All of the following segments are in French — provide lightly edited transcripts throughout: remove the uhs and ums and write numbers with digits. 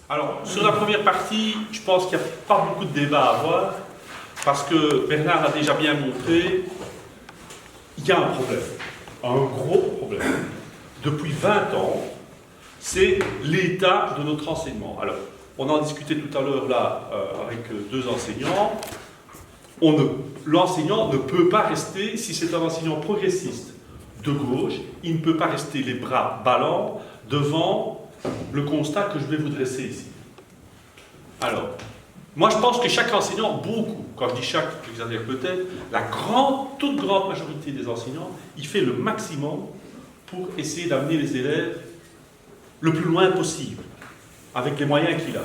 Alors, sur la première partie, je pense qu'il n'y a pas beaucoup de débat à avoir, parce que Bernard a déjà bien montré, il y a un problème, un gros problème. Depuis 20 ans, c'est l'état de notre enseignement. Alors, on en discutait tout à l'heure là avec deux enseignants. L'enseignant ne peut pas rester, si c'est un enseignant progressiste de gauche, il ne peut pas rester les bras ballants devant le constat que je vais vous dresser ici. Alors, moi je pense que chaque enseignant, beaucoup, quand je dis chaque, j'exagère peut-être, toute grande majorité des enseignants, il fait le maximum pour essayer d'amener les élèves le plus loin possible, avec les moyens qu'il a.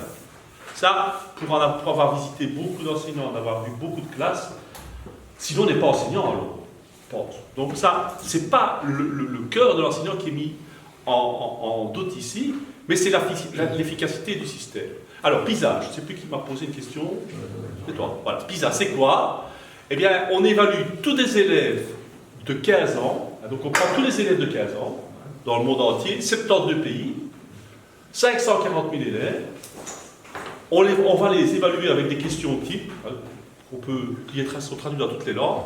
Ça, pour avoir visité beaucoup d'enseignants, en avoir vu beaucoup de classes, sinon on n'est pas enseignant alors, je pense. Donc ça, c'est pas le cœur de l'enseignant qui est mis en doute ici, mais c'est l'efficacité du système. Alors, PISA, je ne sais plus qui m'a posé une question. C'est toi. Voilà. PISA, c'est quoi? Eh bien, on évalue tous les élèves de 15 ans, donc on prend tous les élèves de 15 ans, dans le monde entier, 72 pays, 540 000 élèves, on va les évaluer avec des questions types, qui sont traduites dans toutes les langues,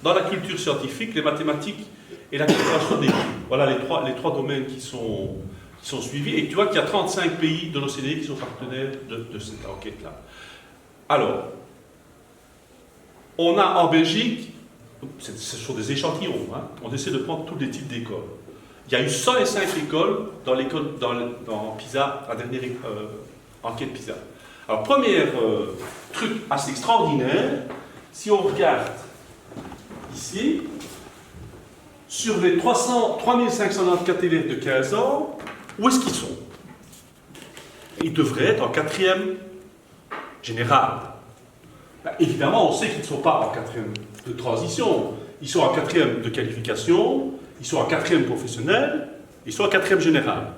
dans la culture scientifique, les mathématiques et la compréhension des livres. Voilà les trois domaines qui sont suivis. Et tu vois qu'il y a 35 pays de l'OCDE qui sont partenaires de cette enquête-là. Alors, on a en Belgique, ce sont des échantillons, hein, on essaie de prendre tous les types d'écoles. Il y a eu 105 écoles dans PISA, la dernière enquête PISA. Alors, premier truc assez extraordinaire, si on regarde ici, sur les 3594 élèves de 15 ans, où est-ce qu'ils sont? Ils devraient être en 4e général. Ben, évidemment, on sait qu'ils ne sont pas en 4e de transition. Ils sont en 4e de qualification, ils sont en 4e professionnel, ils sont en 4e général.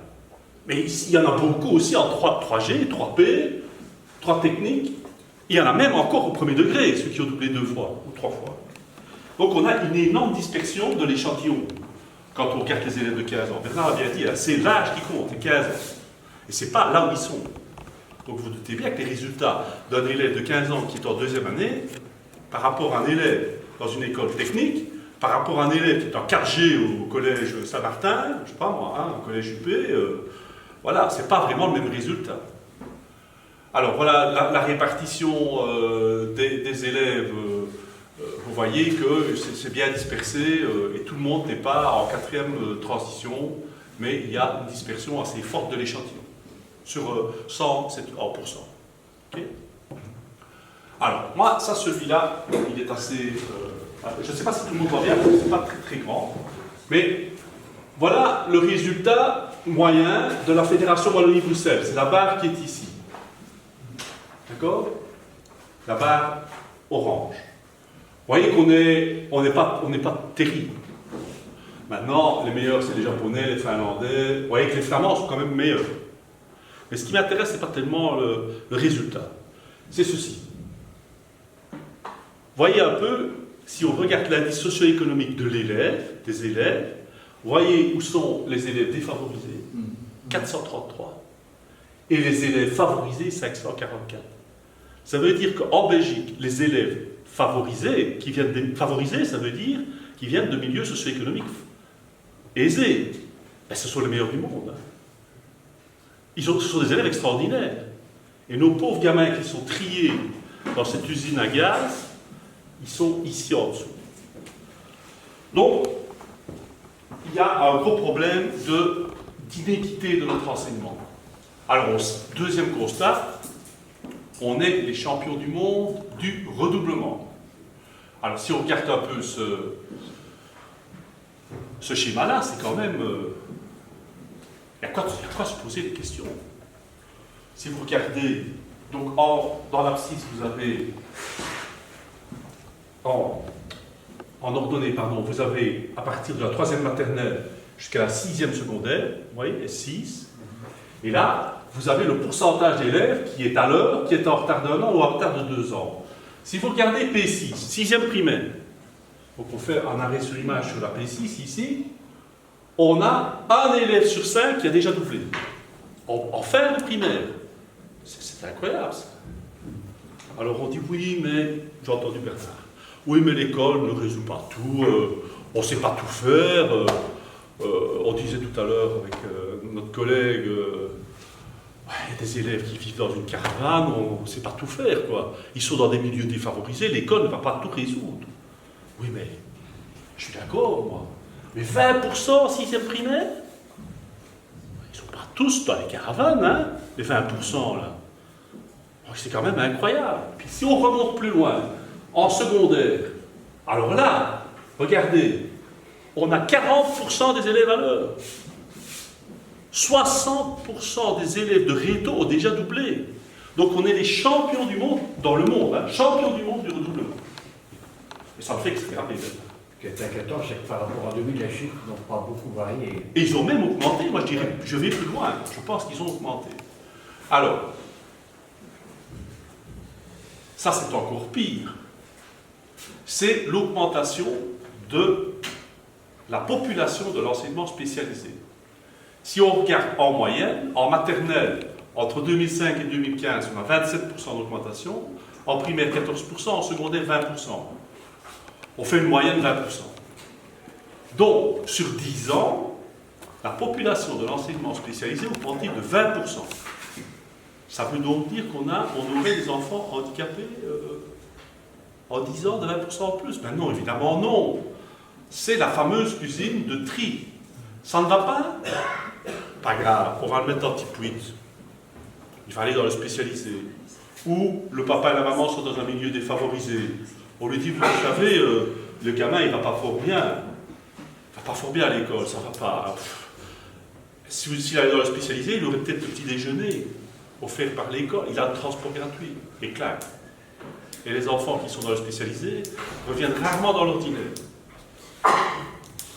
Mais il y en a beaucoup aussi en 3G, 3P, 3 techniques. Il y en a même encore au premier degré, ceux qui ont doublé 2 fois ou 3 fois. Donc on a une énorme dispersion de l'échantillon quand on regarde les élèves de 15 ans. Bernard a bien dit, c'est l'âge qui compte, c'est 15 ans. Et c'est pas là où ils sont. Donc vous doutez bien que les résultats d'un élève de 15 ans qui est en 2e année, par rapport à un élève dans une école technique, par rapport à un élève qui est en 4G au collège Saint-Martin, je sais pas moi, hein, au collège UP, voilà, c'est pas vraiment le même résultat. Alors voilà la répartition des élèves. Vous voyez que c'est bien dispersé et tout le monde n'est pas en 4e transition, mais il y a une dispersion assez forte de l'échantillon, sur 100%. Okay. Alors, moi, ça, celui-là, il est assez... je ne sais pas si tout le monde voit bien, parce que ce n'est pas très très grand, mais voilà le résultat moyen de la Fédération Wallonie-Bruxelles. C'est la barre qui est ici. D'accord? La barre orange. Vous voyez qu'on n'est pas terrible. Maintenant, les meilleurs, c'est les Japonais, les Finlandais. Vous voyez que les Flamands sont quand même meilleurs. Mais ce qui m'intéresse, ce n'est pas tellement le résultat. C'est ceci. Voyez un peu, si on regarde l'indice socio-économique de des élèves, vous voyez où sont les élèves défavorisés, 433, et les élèves favorisés, 544. Ça veut dire qu'en Belgique, les élèves favorisés, ça veut dire qu'ils viennent de milieux socio-économiques aisés. Ben, ce sont les meilleurs du monde. Hein. Ce sont des élèves extraordinaires. Et nos pauvres gamins qui sont triés dans cette usine à gaz, ils sont ici en dessous. Donc, il y a un gros problème d'inéquité de notre enseignement. Alors, deuxième constat, on est les champions du monde du redoublement. Alors, si on regarde un peu ce schéma-là, c'est quand même... il y a quoi se poser des questions. Si vous regardez, donc dans l'abscisse, vous avez... En ordonnée, pardon, vous avez à partir de la 3e maternelle jusqu'à la 6e secondaire, vous voyez, 6. Et là, vous avez le pourcentage d'élèves qui est à l'heure, qui est en retard d'1 an ou en retard de 2 ans. Si vous regardez P6, 6e primaire, donc on fait un arrêt sur l'image sur la P6 ici, on a un élève sur 5 qui a déjà doublé, en fin de primaire. C'est incroyable, ça. Alors on dit, oui, mais, j'ai entendu Bernard, oui, mais l'école ne résout pas tout, on ne sait pas tout faire. On disait tout à l'heure avec notre collègue, il y a des élèves qui vivent dans une caravane, on ne sait pas tout faire, quoi. Ils sont dans des milieux défavorisés, l'école ne va pas tout résoudre. Oui, mais je suis d'accord, moi. Mais 20% en 6e primaire? Ils ne sont pas tous dans les caravanes, hein, les 20% là. C'est quand même incroyable. Puis si on remonte plus loin, en secondaire, alors là, regardez, on a 40% des élèves à l'heure. 60% des élèves de réto ont déjà doublé. Donc on est les champions du monde, dans le monde, hein, champions du monde du redoublement. Et ça me fait extrêmement. Ce qui est inquiétant, c'est que par rapport à 2000, les chiffres n'ont pas beaucoup varié. Et ils ont même augmenté, moi je dirais, je vais plus loin, je pense qu'ils ont augmenté. Alors, ça c'est encore pire. C'est l'augmentation de la population de l'enseignement spécialisé. Si on regarde en moyenne, en maternelle, entre 2005 et 2015, on a 27% d'augmentation, en primaire 14%, en secondaire 20%. On fait une moyenne de 20%. Donc, sur 10 ans, la population de l'enseignement spécialisé augmenté de 20%. Ça veut donc dire qu'on aurait des enfants handicapés en 10 ans de 20% en plus. Ben non, évidemment non. C'est la fameuse usine de tri. Ça ne va pas? Pas grave, on va le mettre dans petit puits. Il va aller dans le spécialisé. Ou le papa et la maman sont dans un milieu défavorisé. On lui dit, vous savez, le gamin, il ne va pas fort bien. Il ne va pas fort bien à l'école, ça ne va pas. S'il allait dans le spécialisé, il aurait peut-être le petit déjeuner offert par l'école. Il a le transport gratuit. Et clac. Et les enfants qui sont dans le spécialisé reviennent rarement dans l'ordinaire.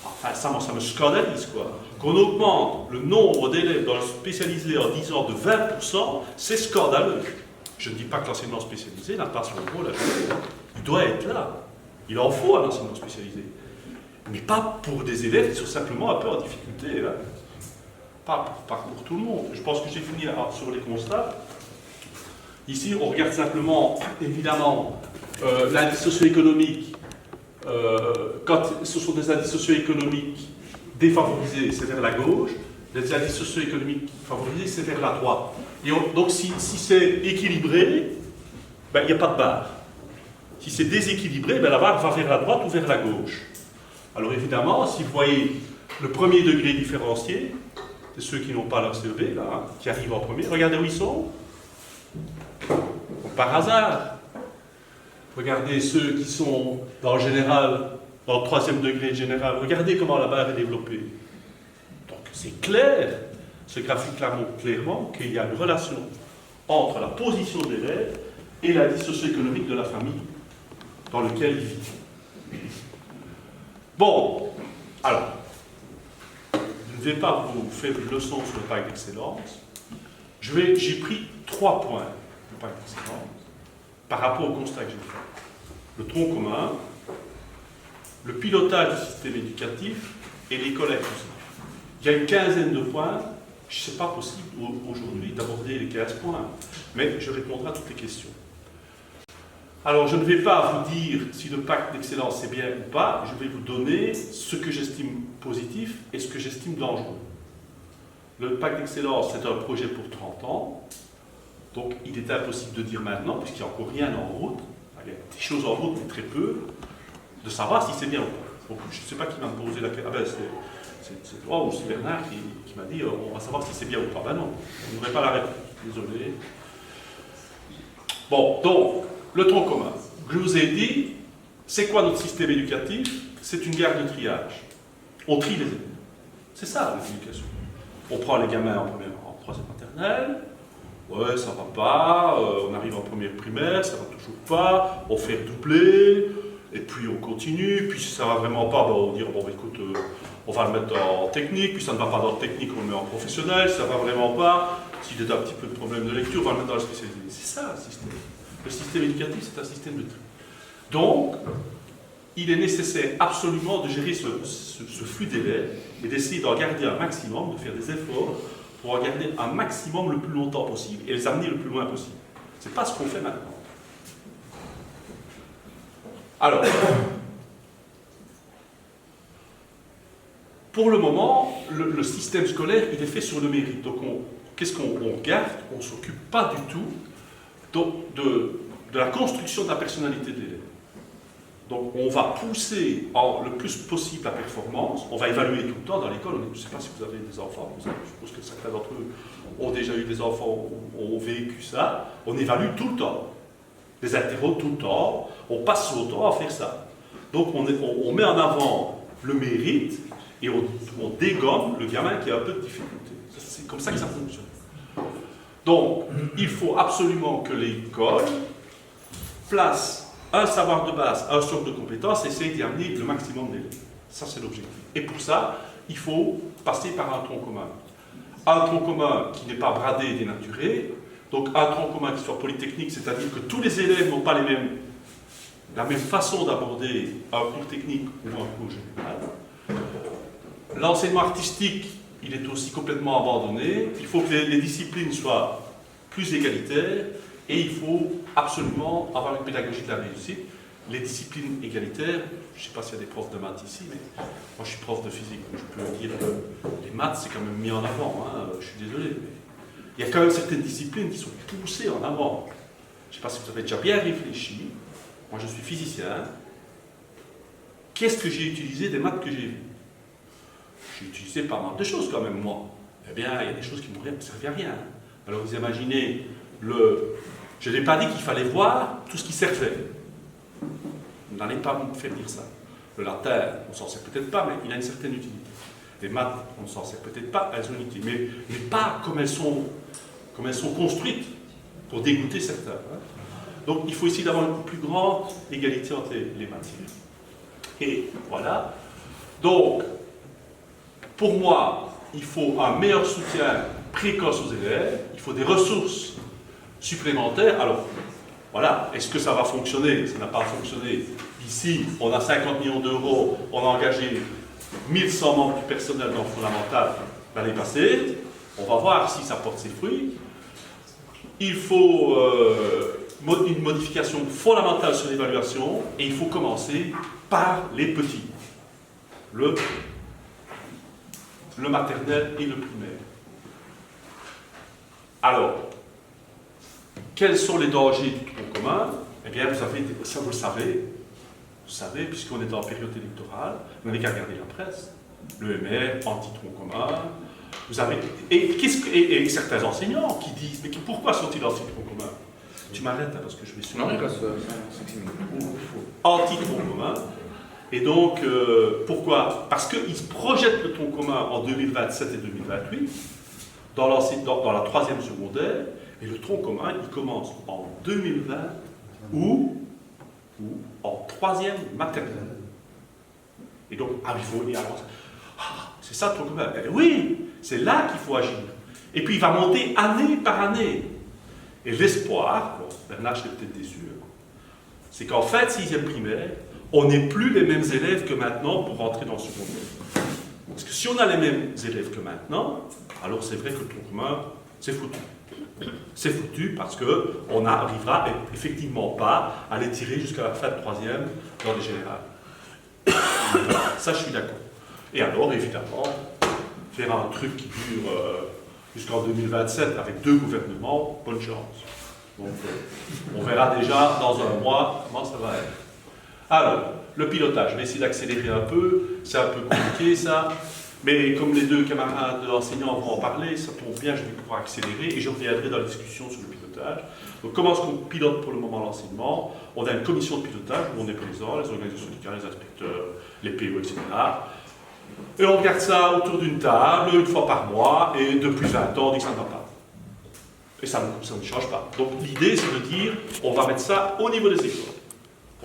Enfin, ça me scandalise, quoi. Qu'on augmente le nombre d'élèves dans le spécialisé en 10 ans de 20%, c'est scandaleux. Je ne dis pas que l'enseignement spécialisé n'a pas son rôle à jouer. Il doit être là. Il en faut à l'enseignement spécialisé. Mais pas pour des élèves qui sont simplement un peu en difficulté. Hein. Pas pour tout le monde. Je pense que j'ai fini sur les constats. Ici, on regarde simplement, évidemment, l'indice socio-économique. Quand ce sont des indices socio-économiques défavorisés, c'est vers la gauche. Les indices socio-économiques favorisés, c'est vers la droite. Et donc, si c'est équilibré, ben, il n'y a pas de barre. Si c'est déséquilibré, ben, la barre va vers la droite ou vers la gauche. Alors évidemment, si vous voyez le premier degré différencié, c'est ceux qui n'ont pas leur CEB, là, hein, qui arrivent en premier. Regardez où ils sont. Par hasard. Regardez ceux qui sont dans le général, dans le 3e degré général. Regardez comment la barre est développée. Donc c'est clair, ce graphique-là montre clairement qu'il y a une relation entre la position de l'élève et l'indice socio-économique de la famille dans laquelle il vit. Bon, alors, je ne vais pas vous faire une leçon sur le pacte d'excellence. J'ai pris 3 points du pacte d'excellence par rapport au constat que j'ai fait. Le tronc commun, le pilotage du système éducatif et l'école inclusive. Il y a une quinzaine de points. Ce n'est pas possible aujourd'hui d'aborder les 15 points, mais je répondrai à toutes les questions. Alors, je ne vais pas vous dire si le pacte d'excellence c'est bien ou pas, je vais vous donner ce que j'estime positif et ce que j'estime dangereux. Le pacte d'excellence, c'est un projet pour 30 ans, donc il est impossible de dire maintenant, puisqu'il n'y a encore rien en route, il y a des choses en route, mais très peu, de savoir si c'est bien ou pas. Donc, je ne sais pas qui m'a posé la question. Ah ben, c'est toi ou c'est Bernard qui m'a dit on va savoir si c'est bien ou pas. Ben non, vous n'aurez pas la réponse. Désolé. Bon, donc, le tronc commun. Je vous ai dit, c'est quoi notre système éducatif? C'est une guerre de triage. On trie les élèves. C'est ça l'éducation. On prend les gamins en 3e maternelle. Ouais, ça va pas. On arrive en 1er primaire, ça va toujours pas. On fait doubler. Et puis on continue. Puis si ça va vraiment pas, ben, on va dire bon, écoute, on va le mettre en technique. Puis ça ne va pas dans le technique, on le met en professionnel. Si ça va vraiment pas, s'il y a un petit peu de problème de lecture, on va le mettre dans le spécialisé. C'est ça le système. Le système éducatif, c'est un système de tri. Donc, il est nécessaire absolument de gérer ce flux d'élèves et d'essayer d'en garder un maximum, de faire des efforts pour en garder un maximum le plus longtemps possible et les amener le plus loin possible. Ce n'est pas ce qu'on fait maintenant. Alors, pour le moment, le système scolaire, il est fait sur le mérite. Donc, qu'est-ce qu'on regarde? On ne s'occupe pas du tout de la construction de la personnalité de l'élève. Donc, on va pousser le plus possible la performance, on va évaluer tout le temps dans l'école. Je ne sais pas si vous avez des enfants, je suppose que certains d'entre eux ont déjà eu des enfants, ont vécu ça. On évalue tout le temps, les interros tout le temps, on passe son temps à faire ça. Donc, on met en avant le mérite et on dégomme le gamin qui a un peu de difficulté. C'est comme ça que ça fonctionne. Donc, il faut absolument que l'école place un savoir de base, un socle de compétences, et essayer d'y amener le maximum d'élèves. Ça, c'est l'objectif. Et pour ça, il faut passer par un tronc commun. Un tronc commun qui n'est pas bradé et dénaturé, donc un tronc commun qui soit polytechnique, c'est-à-dire que tous les élèves n'ont pas la même façon d'aborder un cours technique ou un cours général. L'enseignement artistique, il est aussi complètement abandonné. Il faut que les disciplines soient plus égalitaires et il faut absolument avoir une pédagogie de la réussite. Les disciplines égalitaires, je ne sais pas s'il y a des profs de maths ici, mais moi je suis prof de physique, donc je peux dire que les maths c'est quand même mis en avant, hein, je suis désolé. Mais il y a quand même certaines disciplines qui sont poussées en avant. Je ne sais pas si vous avez déjà bien réfléchi. Moi je suis physicien. Qu'est-ce que j'ai utilisé des maths que j'ai vues? J'ai utilisé pas mal de choses quand même, moi. Eh bien, il y a des choses qui m'ont servi à rien. Alors vous imaginez, je n'ai pas dit qu'il fallait voir tout ce qui servait. Vous n'allez pas me faire dire ça. Le latin, on ne s'en sert peut-être pas, mais il a une certaine utilité. Les maths, on ne s'en sert peut-être pas, elles ont une utilité. Mais pas comme elles sont construites pour dégoûter certains. Hein. Donc il faut essayer d'avoir une plus grande égalité entre les matières. Et voilà. Donc, pour moi, il faut un meilleur soutien précoce aux élèves, il faut des ressources supplémentaires. Alors, voilà, est-ce que ça va fonctionner? Ça n'a pas fonctionné. Ici, on a 50 millions d'euros, on a engagé 1100 membres du personnel dans le fondamental l'année passée. On va voir si ça porte ses fruits. Il faut une modification fondamentale sur l'évaluation et il faut commencer par les petits. Le maternel et le primaire. Alors, quels sont les dangers du tronc commun? Eh bien, ça vous le savez, puisqu'on est en période électorale, vous n'avez qu'à regarder la presse. Le MR, anti-tronc commun. Vous avez, et certains enseignants qui disent, mais pourquoi sont-ils anti-tronc commun? Tu m'arrêtes hein, parce que je vais sur. Non, il reste 5 minutes. Anti-tronc commun. Et donc, pourquoi? Parce qu'ils projettent le tronc commun en 2027 et 2028 dans la troisième secondaire, et le tronc commun, il commence en 2020 ou en troisième maternelle. Et donc, c'est ça le tronc commun. Eh oui, c'est là qu'il faut agir. Et puis, il va monter année par année. Et l'espoir, Bernard, je suis peut-être déçu, c'est qu'en fait, 6e primaire, on n'est plus les mêmes élèves que maintenant pour rentrer dans le secondaire. Parce que si on a les mêmes élèves que maintenant, alors c'est vrai que le tronc commun, c'est foutu. C'est foutu parce qu'on n'arrivera effectivement pas à les tirer jusqu'à la fin de 3e dans les générales. Ça, je suis d'accord. Et alors, évidemment, faire un truc qui dure jusqu'en 2027 avec 2 gouvernements, bonne chance. Donc, on verra déjà dans un mois comment ça va être. Alors, le pilotage, je vais essayer d'accélérer un peu, c'est un peu compliqué ça, mais comme les 2 camarades enseignants vont en parler, ça tombe bien, je vais pouvoir accélérer et je reviendrai dans la discussion sur le pilotage. Donc, comment est-ce qu'on pilote pour le moment l'enseignement? On a une commission de pilotage où on est présent, les organisations syndicales, les inspecteurs, les PO, etc. Et on regarde ça autour d'une table, une fois par mois, et depuis 20 ans, on dit que ça ne va pas. Et ça ne change pas. Donc l'idée, c'est de dire, on va mettre ça au niveau des écoles.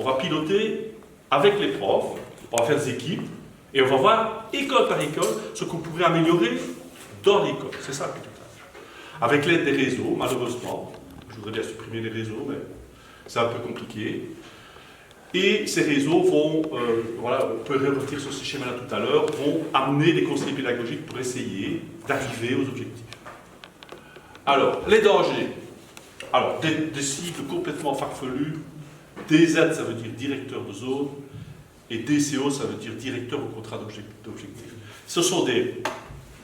On va piloter avec les profs, on va faire des équipes, et on va voir, école par école, ce qu'on pourrait améliorer dans l'école. C'est ça le pilotage. Avec l'aide des réseaux, malheureusement, je voudrais bien supprimer les réseaux, mais c'est un peu compliqué. Et ces réseaux vont, voilà, on peut revenir sur ce schéma-là tout à l'heure, vont amener des conseillers pédagogiques pour essayer d'arriver aux objectifs. Alors, les dangers. Alors, des cibles complètement farfelues. DZ, ça veut dire directeur de zone. Et DCO, ça veut dire directeur au contrat d'objectif. Ce sont des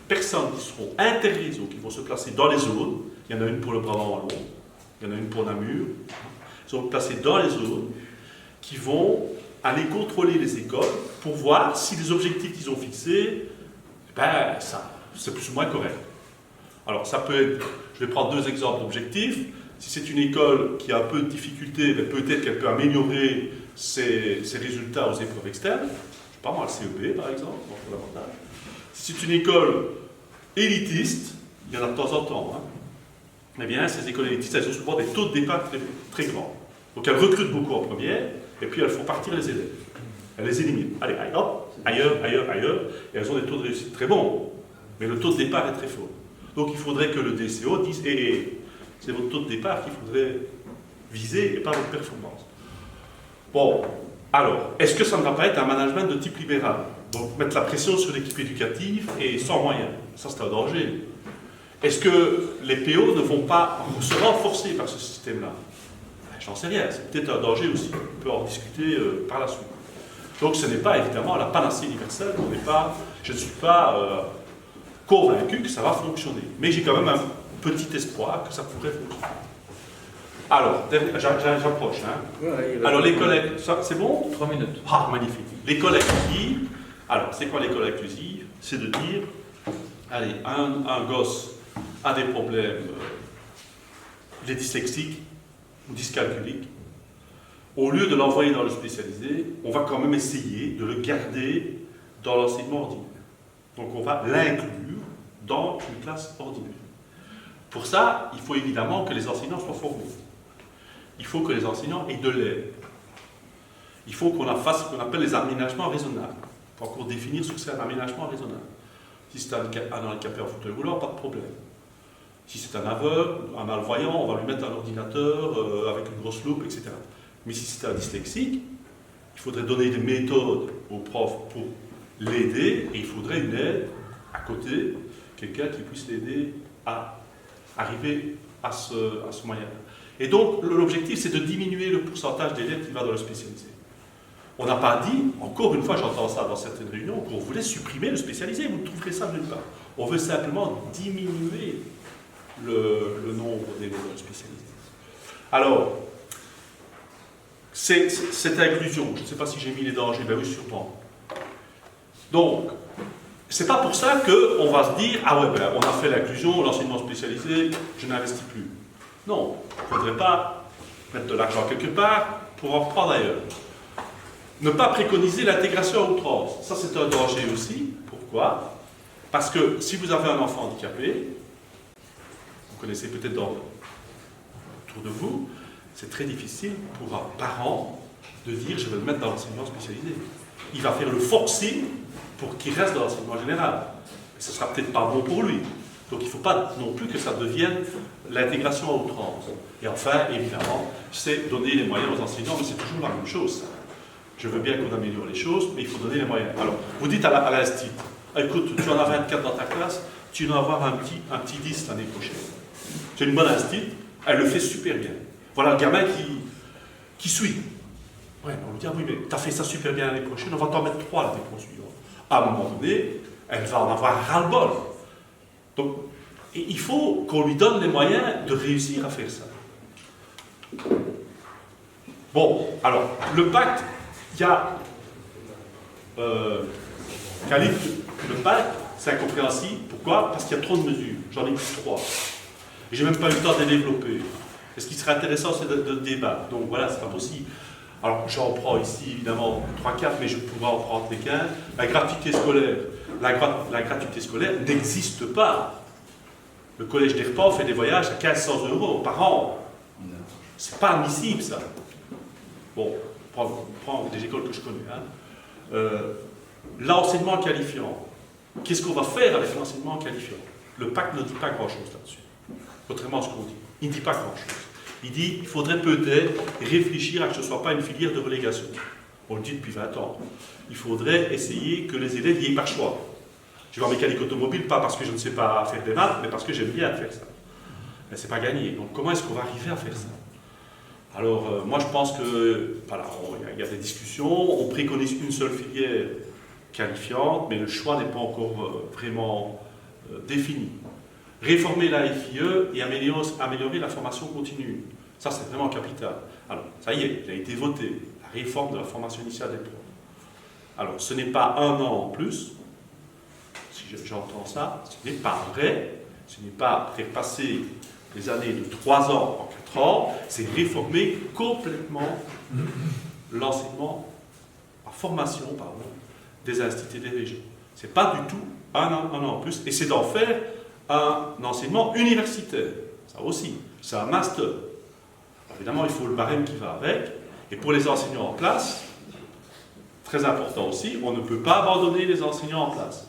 personnes qui seront interréseaux, qui vont se placer dans les zones. Il y en a une pour le Brabant-Wallon, il y en a une pour Namur. Ils sont placés dans les zones, qui vont aller contrôler les écoles pour voir si les objectifs qu'ils ont fixés, ben, ça, c'est plus ou moins correct. Alors, ça peut être, je vais prendre deux exemples d'objectifs. Si c'est une école qui a un peu de difficulté, ben, peut-être qu'elle peut améliorer ses résultats aux épreuves externes. Je ne sais pas moi, le CEP par exemple, pour l'avantage. Si c'est une école élitiste, il y en a de temps en temps, hein, eh bien, ces écoles élitistes, elles ont souvent des taux de départ très, très grands. Donc elles recrutent beaucoup en première, et puis elles font partir les élèves. Elles les éliminent. Allez, hop, ailleurs, ailleurs, ailleurs, et elles ont des taux de réussite très bons, mais le taux de départ est très fort. Donc il faudrait que le DCO dise, c'est votre taux de départ qu'il faudrait viser et pas votre performance. Bon, alors, est-ce que ça ne va pas être un management de type libéral? Donc mettre la pression sur l'équipe éducative et sans moyens. Ça, c'est un danger. Est-ce que les PO ne vont pas se renforcer par ce système-là? J'en sais rien, c'est peut-être un danger aussi. On peut en discuter par la suite. Donc ce n'est pas évidemment la panacée universelle, je ne suis pas convaincu que ça va fonctionner. Mais j'ai quand même un petit espoir que ça pourrait fonctionner. Alors, j'approche. Hein. Alors les collègues, c'est bon? 3 minutes. Ah, magnifique. L'école inclusive. Alors, c'est quoi l'école inclusive? C'est de dire, allez, un gosse a des problèmes, il est dyslexique ou dyscalculique. Au lieu de l'envoyer dans le spécialisé, on va quand même essayer de le garder dans l'enseignement ordinaire. Donc on va l'inclure dans une classe ordinaire. Pour ça, il faut évidemment que les enseignants soient formés. Il faut que les enseignants aient de l'aide. Il faut qu'on fasse ce qu'on appelle les aménagements raisonnables. Il faut encore définir ce que c'est un aménagement raisonnable. Si c'est un handicapé en fauteuil roulant, pas de problème. Si c'est un aveugle, un malvoyant, on va lui mettre un ordinateur avec une grosse loupe, etc. Mais si c'est un dyslexique, il faudrait donner des méthodes aux profs pour l'aider, et il faudrait une aide à côté, quelqu'un qui puisse l'aider à arriver à ce moyen-là. Et donc, l'objectif, c'est de diminuer le pourcentage d'élèves qui va dans le spécialisé. On n'a pas dit, encore une fois, j'entends ça dans certaines réunions, qu'on voulait supprimer le spécialisé, vous ne trouverez ça nulle part. On veut simplement diminuer le nombre d'élèves dans le spécialisé. Alors, cette inclusion, je ne sais pas si j'ai mis les dangers, ben oui, sûrement. Donc, c'est pas pour ça qu'on va se dire, ah ouais, ben, on a fait l'inclusion, l'enseignement spécialisé, je n'investis plus. Non, il ne faudrait pas mettre de l'argent quelque part pour en reprendre ailleurs. Ne pas préconiser l'intégration à outrance. Ça, c'est un danger aussi. Pourquoi? Parce que si vous avez un enfant handicapé, vous connaissez peut-être autour de vous, c'est très difficile pour un parent de dire je vais le mettre dans l'enseignement spécialisé. Il va faire le forcing pour qu'il reste dans l'enseignement général. Mais ce ne sera peut-être pas bon pour lui. Donc il ne faut pas non plus que ça devienne l'intégration à outrance. Et enfin, évidemment, c'est donner les moyens aux enseignants, mais c'est toujours la même chose. Ça. Je veux bien qu'on améliore les choses, mais il faut donner les moyens. Alors, vous dites à l'instit, écoute, tu en as 24 dans ta classe, tu vas avoir un petit 10 l'année prochaine. Tu as une bonne instit, elle le fait super bien. Voilà le gamin qui suit. Ouais, on lui dit, ah oui, mais tu as fait ça super bien l'année prochaine, on va t'en mettre 3 l'année suivante. À un moment donné, elle va en avoir ras-le-bol. Donc, il faut qu'on lui donne les moyens de réussir à faire ça. Bon, alors, le pacte, il y a le pacte, c'est incompréhensible. Pourquoi? Parce qu'il y a trop de mesures. J'en ai mis 3. Et j'ai même pas eu le temps de les développer. Et ce qui serait intéressant, c'est de débattre. Donc voilà, c'est pas possible. Alors, j'en prends ici, évidemment, 3-4, mais je pourrais en prendre les 15. La gratuité scolaire. La gratuité scolaire n'existe pas. Le collège d'Erpan fait des voyages à 1500 € par an. C'est pas admissible, ça. Bon, prends des écoles que je connais. Hein. L'enseignement qualifiant. Qu'est-ce qu'on va faire avec l'enseignement qualifiant? Le pacte ne dit pas grand-chose là-dessus. Contrairement à ce qu'on dit. Il ne dit pas grand-chose. Il dit qu'il faudrait peut-être réfléchir à que ce ne soit pas une filière de relégation. On le dit depuis 20 ans. Il faudrait essayer que les élèves y aient par choix. Je vais en mécanique automobile, pas parce que je ne sais pas faire des maths, mais parce que j'aime bien faire ça. mais c'est pas gagné. Donc comment est-ce qu'on va arriver à faire ça? Alors moi je pense que, voilà, il y a des discussions, on préconise une seule filière qualifiante, mais le choix n'est pas encore vraiment défini. Réformer la FIE et améliorer la formation continue. Ça, c'est vraiment capital. Alors, ça y est, il a été voté, la réforme de la formation initiale des profs. Alors, ce n'est pas 1 an en plus, si j'entends ça, ce n'est pas vrai, ce n'est pas faire passer les années de 3 ans en 4 ans, c'est réformer complètement l'enseignement, la formation, pardon, des instituts et des régions. Ce n'est pas du tout 1 an en plus, et c'est d'en faire un enseignement universitaire, ça aussi, c'est un master. Évidemment, il faut le barème qui va avec, et pour les enseignants en place, très important aussi, on ne peut pas abandonner les enseignants en place.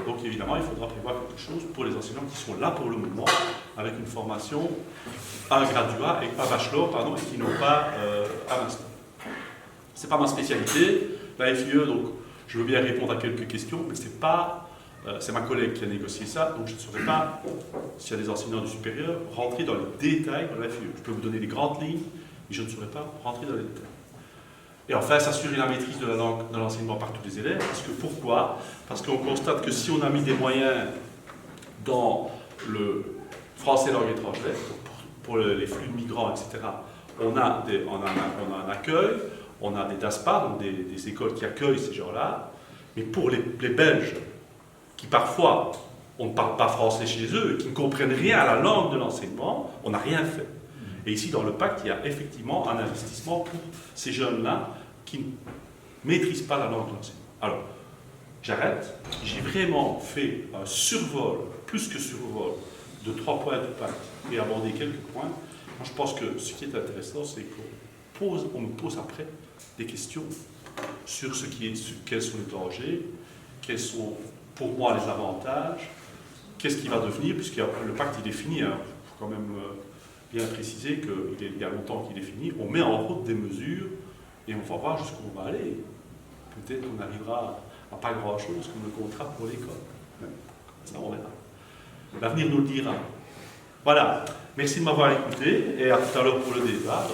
Donc évidemment, il faudra prévoir quelque chose pour les enseignants qui sont là pour le moment, avec une formation, un graduat, et un bachelor, pardon, et qui n'ont pas un master. Ce n'est pas ma spécialité, la FIE, donc je veux bien répondre à quelques questions, mais c'est pas... c'est ma collègue qui a négocié ça, donc je ne saurais pas, s'il y a des enseignants du supérieur, rentrer dans les détails de la FIE. Je peux vous donner les grandes lignes, mais je ne saurais pas rentrer dans les détails. Et enfin, s'assurer la maîtrise de la langue de l'enseignement par tous les élèves. Pourquoi? Parce qu'on constate que si on a mis des moyens dans le français langue étrangère, pour les flux de migrants, etc., on a un accueil, on a des DASPA, donc des écoles qui accueillent ces gens-là, mais pour les Belges, qui parfois, on ne parle pas français chez eux, qui ne comprennent rien à la langue de l'enseignement, on n'a rien fait. Et ici, dans le pacte, il y a effectivement un investissement pour ces jeunes-là qui ne maîtrisent pas la langue de l'enseignement. Alors, j'arrête. J'ai vraiment fait un survol, plus que survol, de 3 points du pacte et abordé quelques points. Moi, je pense que ce qui est intéressant, c'est qu'on me pose après des questions sur quels sont les dangers, quels sont pour moi les avantages, qu'est-ce qui va devenir, puisque le pacte il est fini, il faut quand même bien préciser qu'il y a longtemps qu'il est fini, on met en route des mesures et on va voir jusqu'où on va aller. Peut-être qu'on arrivera à pas grand-chose comme le contrat pour l'école. Ça, on verra. L'avenir nous le dira. Voilà. Merci de m'avoir écouté et à tout à l'heure pour le débat.